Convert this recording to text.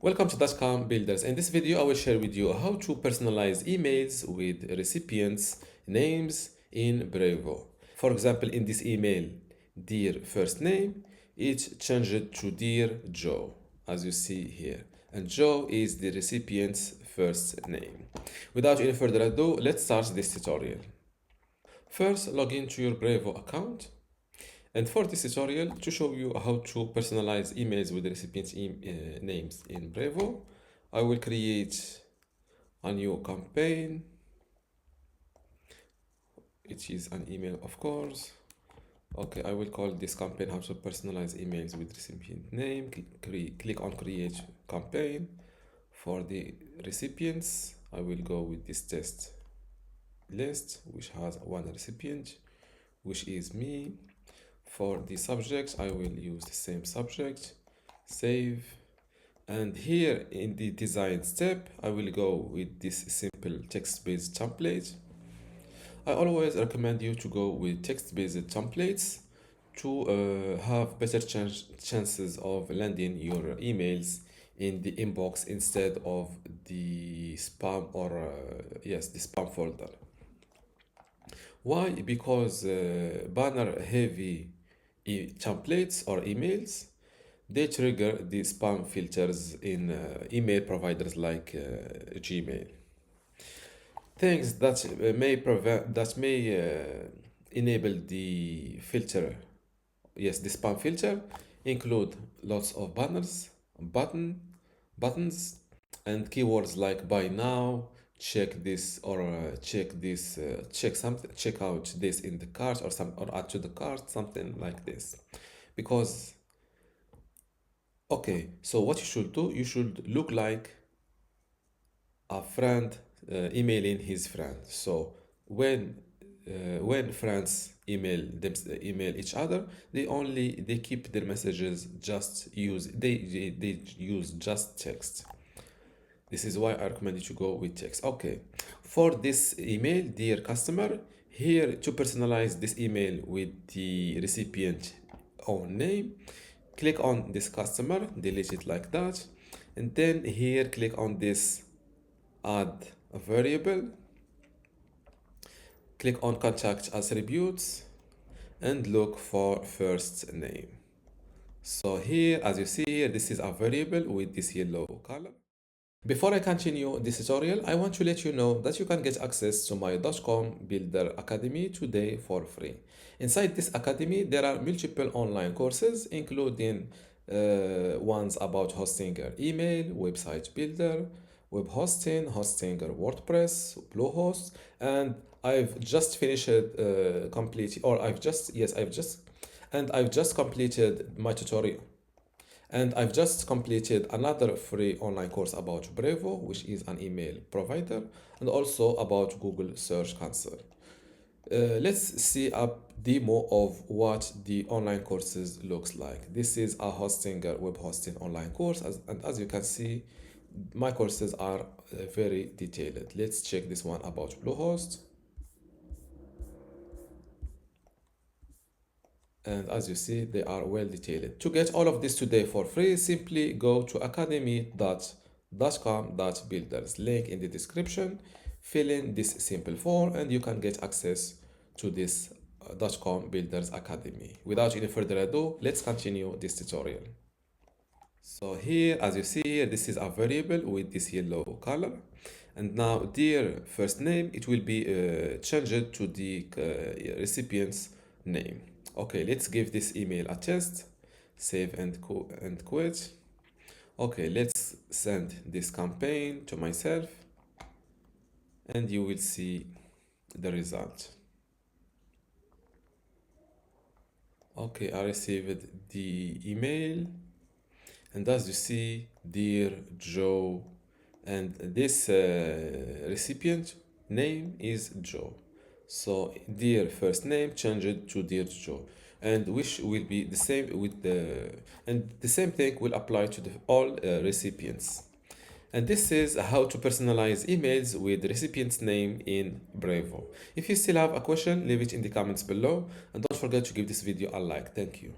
Welcome to dotcom builders. In this video, I will share with you how to personalize emails with recipients' names in Brevo. For example, in this email, dear first name, it's changed to dear Joe, as you see here. And Joe is the recipient's first name. Without any further ado, let's start this tutorial. First, log into your Brevo account. And for this tutorial, to show you how to personalize emails with recipients' names in Brevo, I will create a new campaign. It is an email, of course. Okay, I will call this campaign how to personalize emails with recipient name. Click on create campaign. For the recipients, I will go with this test list, which has one recipient, which is me. For the subjects, I will use the same subject, save. And here in the design step, I will go with this simple text-based template. I always recommend you to go with text-based templates to have better chances of landing your emails in the inbox instead of the spam or the spam folder. Why? Because banner heavy templates or emails, they trigger the spam filters in email providers like Gmail. Things that may enable the filter, the spam filter, include lots of banners, buttons, and keywords like buy now, check this, or check out this in the cart, or add to the cart, something like this. Because okay, so what you should do, you should look like a friend emailing his friend. So when friends email each other, they keep their messages they use just text. This is why I recommend you to go with text. Okay, for this email, dear customer, here to personalize this email with the recipient own name, click on this customer, delete it like that, and then here click on this add a variable, click on contact attributes, and look for first name. So here, as you see here, this is a variable with this yellow color. Before I continue this tutorial, I want to let you know that you can get access to my dotcom Builder Academy today for free. Inside this academy, there are multiple online courses, including ones about hosting your email, website builder, web hosting, hosting your WordPress, Bluehost, and I've just finished I've just completed my tutorial. And I've just completed another free online course about Brevo, which is an email provider, and also about Google Search Console. Let's see a demo of what the online courses looks like. This is a web hosting online course, and as you can see, my courses are very detailed. Let's check this one about Bluehost. And as you see, they are well detailed. To get all of this today for free, simply go to academy.dotcom.builders, link in the description. Fill in this simple form and you can get access to this dotcom builders academy. Without any further ado, let's continue this tutorial. So here, as you see here, this is a variable with this yellow color. And now dear first name, it will be changed to the recipient's name. Okay, let's give this email a test. Save and quit. Okay, let's send this campaign to myself and you will see the result. Okay, I received the email, and as you see, dear Joe, and this recipient name is Joe. So dear first name changed to dear Joe, and which will be the same with the same thing will apply to all recipients. And this is how to personalize emails with recipient's name in Brevo. If you still have a question, leave it in the comments below, and don't forget to give this video a like. Thank you.